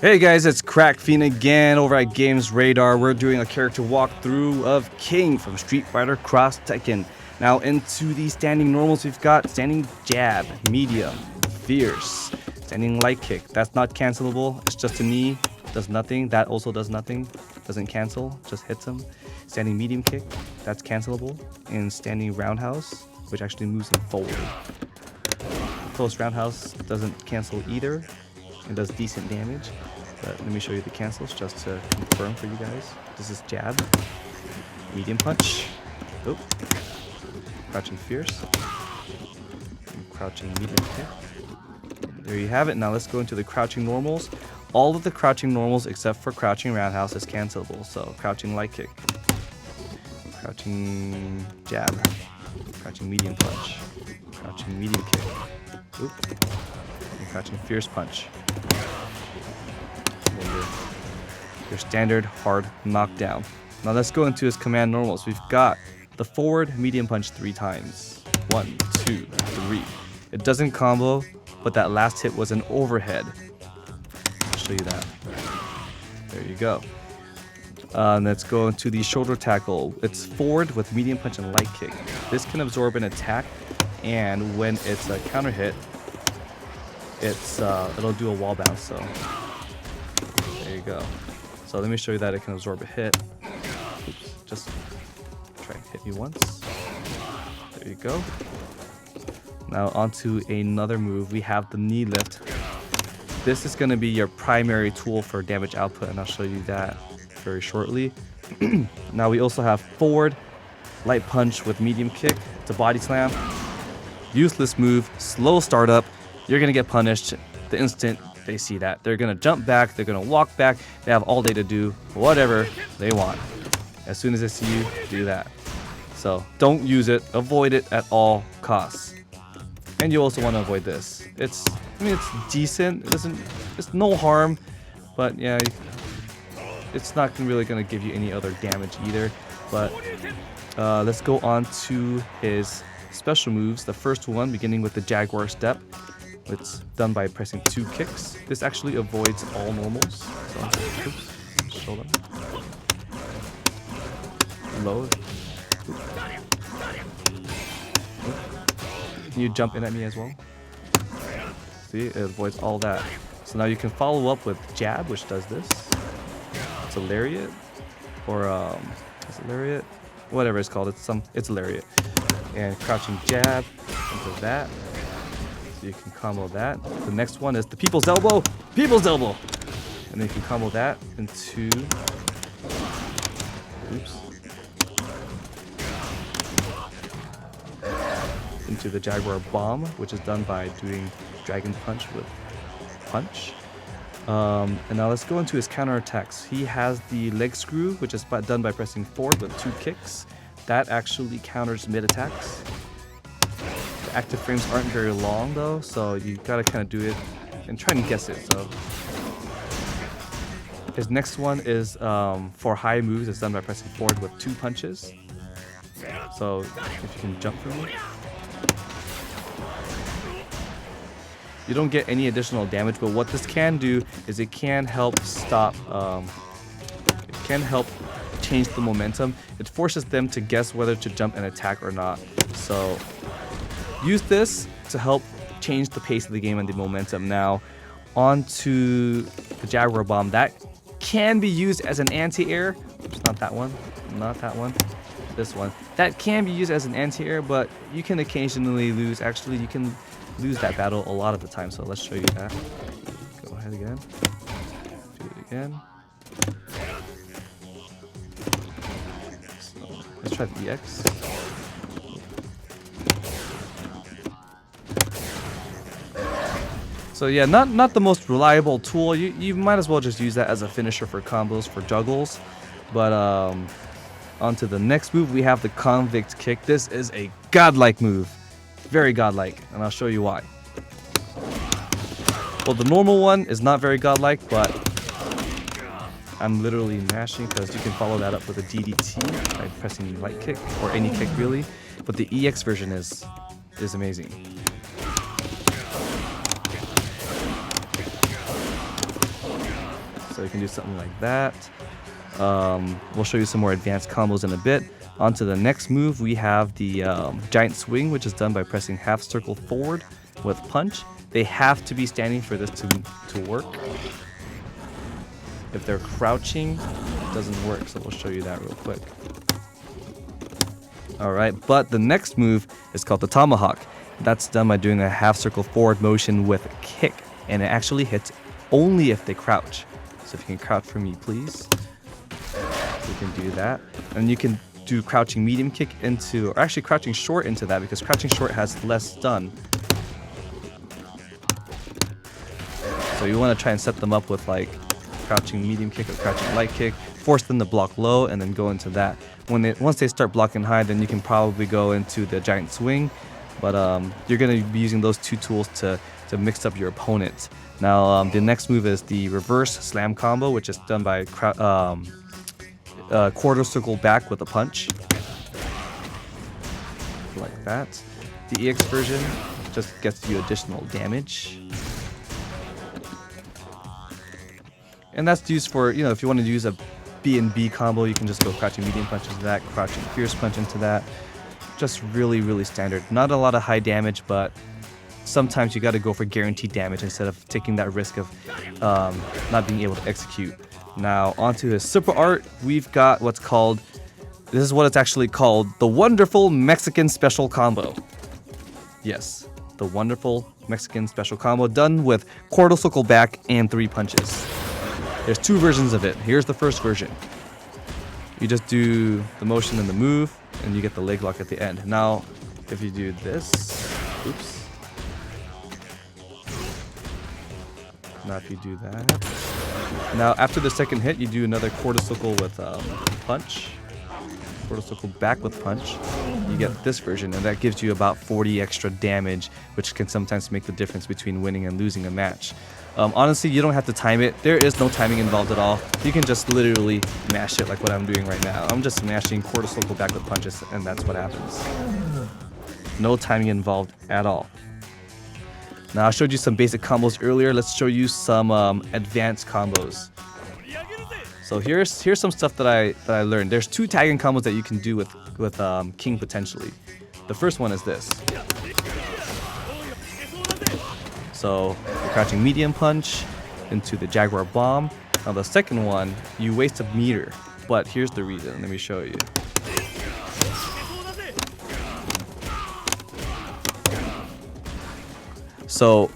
Hey guys, it's Crackfiend again over at GamesRadar. We're doing a character walkthrough of King from Street Fighter X Tekken. Now into the standing normals, we've got standing jab, medium, fierce, standing light kick. That's not cancelable. It's just a knee, does nothing. That also does nothing, doesn't cancel, just hits him. Standing medium kick, that's cancelable. And standing roundhouse, which actually moves him forward. Close roundhouse doesn't cancel either. It does decent damage, but let me show you the cancels just to confirm for you guys. This is jab, medium punch, oh, crouching fierce, and crouching medium kick. There you have it. Now let's go into the crouching normals. All of the crouching normals except for crouching roundhouse is cancelable. So crouching light kick, crouching jab, crouching medium punch, crouching medium kick, oop, and crouching fierce punch. Your standard hard knockdown. Now let's go into his command normals. We've got the forward medium punch 3 times. 1, 2, 3. It doesn't combo, but that last hit was an overhead. I'll show you that. There you go. Let's go into the shoulder tackle. It's forward with medium punch and light kick. This can absorb an attack, and when it's a counter hit, it'll do a wall bounce. So there you go. So let me show you that it can absorb a hit. Oops, just try and hit me once. There you go. Now onto another move. We have the knee lift. This is going to be your primary tool for damage output, and I'll show you that very shortly. Now we also have forward light punch with medium kick. It's a body slam. Useless move, slow startup. You're going to get punished the instant they see that. They're going to jump back, they're going to walk back, they have all day to do whatever they want. As soon as they see you, do that. So don't use it, avoid it at all costs. And you also want to avoid this. It's decent, it's no harm, but yeah, it's not really going to give you any other damage either. But let's go on to his special moves. The first one, beginning with the Jaguar step. It's done by pressing 2 kicks. This actually avoids all normals. So, oops, show them. Low. Can you jump in at me as well? See, it avoids all that. So now you can follow up with jab, which does this. It's a lariat, or is it lariat? Whatever it's called. It's a lariat. And crouching jab into that. You can combo that. The next one is the people's elbow. People's elbow. And then you can combo that into. Oops. Into the Jaguar bomb, which is done by doing dragon punch with punch. And now let's go into his counterattacks. He has the leg screw, which is done by pressing forward with 2 kicks. That actually counters mid attacks. Active frames aren't very long though, so you gotta kind of do it and try and guess it. So his next one is for high moves. It's done by pressing forward with 2 punches. So if you can jump for me, you don't get any additional damage. But what this can do is it can help stop. It can help change the momentum. It forces them to guess whether to jump and attack or not. So use this to help change the pace of the game and the momentum. Now, on to the Jaguar bomb. That can be used as an anti-air. Not that one. Not that one. This one. That can be used as an anti-air, but you can occasionally lose. Actually, you can lose that battle a lot of the time. So let's show you that. Go ahead again. Do it again. So let's try the EX. So yeah, not the most reliable tool. You might as well just use that as a finisher for combos, for juggles. But on to the next move, we have the convict kick. This is a godlike move. Very godlike, and I'll show you why. Well, the normal one is not very godlike, but I'm literally mashing because you can follow that up with a DDT by pressing light kick, or any kick really. But the EX version is amazing. So you can do something like that. We'll show you some more advanced combos in a bit. On to the next move, we have the giant swing, which is done by pressing half circle forward with punch. They have to be standing for this to work. If they're crouching, it doesn't work, so we'll show you that real quick. Alright, but the next move is called the tomahawk. That's done by doing a half circle forward motion with a kick, and it actually hits only if they crouch. So if you can crouch for me, please. You can do that. And you can do crouching medium kick into, or actually crouching short into that, because crouching short has less stun. So you want to try and set them up with like crouching medium kick or crouching light kick, force them to block low, and then go into that. Once they start blocking high, then you can probably go into the giant swing, but you're going to be using those two tools to mix up your opponent. Now the next move is the reverse slam combo, which is done by quarter circle back with a punch, like that. The EX version just gets you additional damage. And that's used for, you know, if you want to use a B and B combo, you can just go crouching medium punch into that, crouching fierce punch into that. Just really, really standard. Not a lot of high damage, but sometimes you got to go for guaranteed damage instead of taking that risk of not being able to execute. Now, onto his super art, we've got what's called, this is what it's actually called, the Wonderful Mexican Special Combo. Yes, the Wonderful Mexican Special Combo, done with quarter circle back and 3 punches. There's 2 versions of it. Here's the first version. You just do the motion and the move, and you get the leg lock at the end. Now, if you do this, oops. Now if you do that. Now after the second hit, you do another quarter circle with punch. Quarter circle back with punch. You get this version, and that gives you about 40 extra damage, which can sometimes make the difference between winning and losing a match. Honestly, you don't have to time it. There is no timing involved at all. You can just literally mash it like what I'm doing right now. I'm just mashing quarter circle back with punches, and that's what happens. No timing involved at all. Now, I showed you some basic combos earlier. Let's show you some advanced combos. So here's some stuff that I learned. There's 2 tagging combos that you can do with King potentially. The first one is this. So you're crouching medium punch into the Jaguar bomb. Now the second one, you waste a meter, but here's the reason. Let me show you. So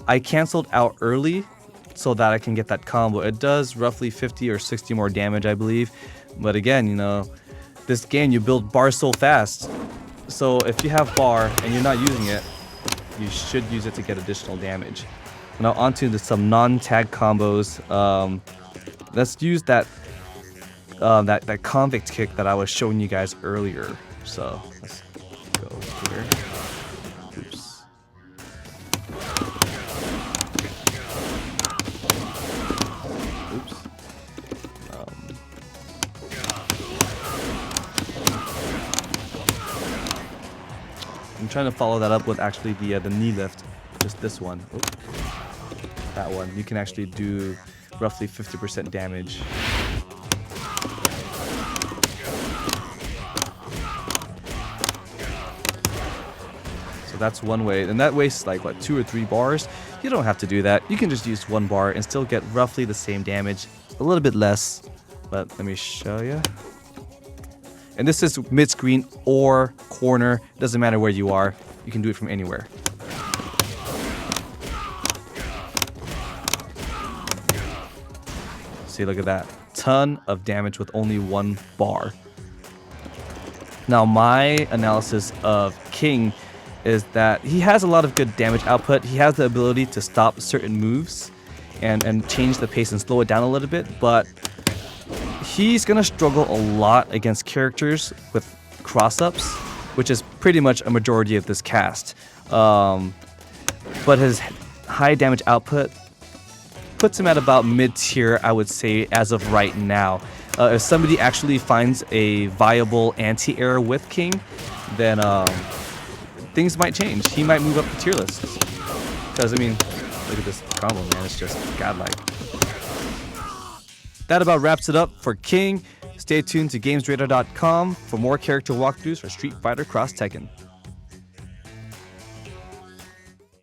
I canceled out early so that I can get that combo. It does roughly 50 or 60 more damage, I believe. But again, you know, this game, you build bar so fast. So if you have bar and you're not using it, you should use it to get additional damage. Now onto some non-tag combos. Let's use that convict kick that I was showing you guys earlier. So let's go here. Oops. Oops. I'm trying to follow that up with actually the knee lift, just this one. Oops. That one. You can actually do roughly 50% damage. So that's one way, and that wastes like what, 2 or 3 bars. You don't have to do that. You can just use 1 bar and still get roughly the same damage, a little bit less. But let me show you. And this is mid-screen or corner. Doesn't matter where you are. You can do it from anywhere. See, look at that. Ton of damage with only 1 bar. Now, my analysis of King is that he has a lot of good damage output. He has the ability to stop certain moves and change the pace and slow it down a little bit, but he's gonna struggle a lot against characters with cross-ups, which is pretty much a majority of this cast. But his high damage output puts him at about mid-tier, I would say, as of right now. If somebody actually finds a viable anti-air with King, then things might change. He might move up the tier lists. Because, I mean, look at this combo, man. It's just godlike. that about wraps it up for King. Stay tuned to GamesRadar.com for more character walkthroughs for Street Fighter X Tekken.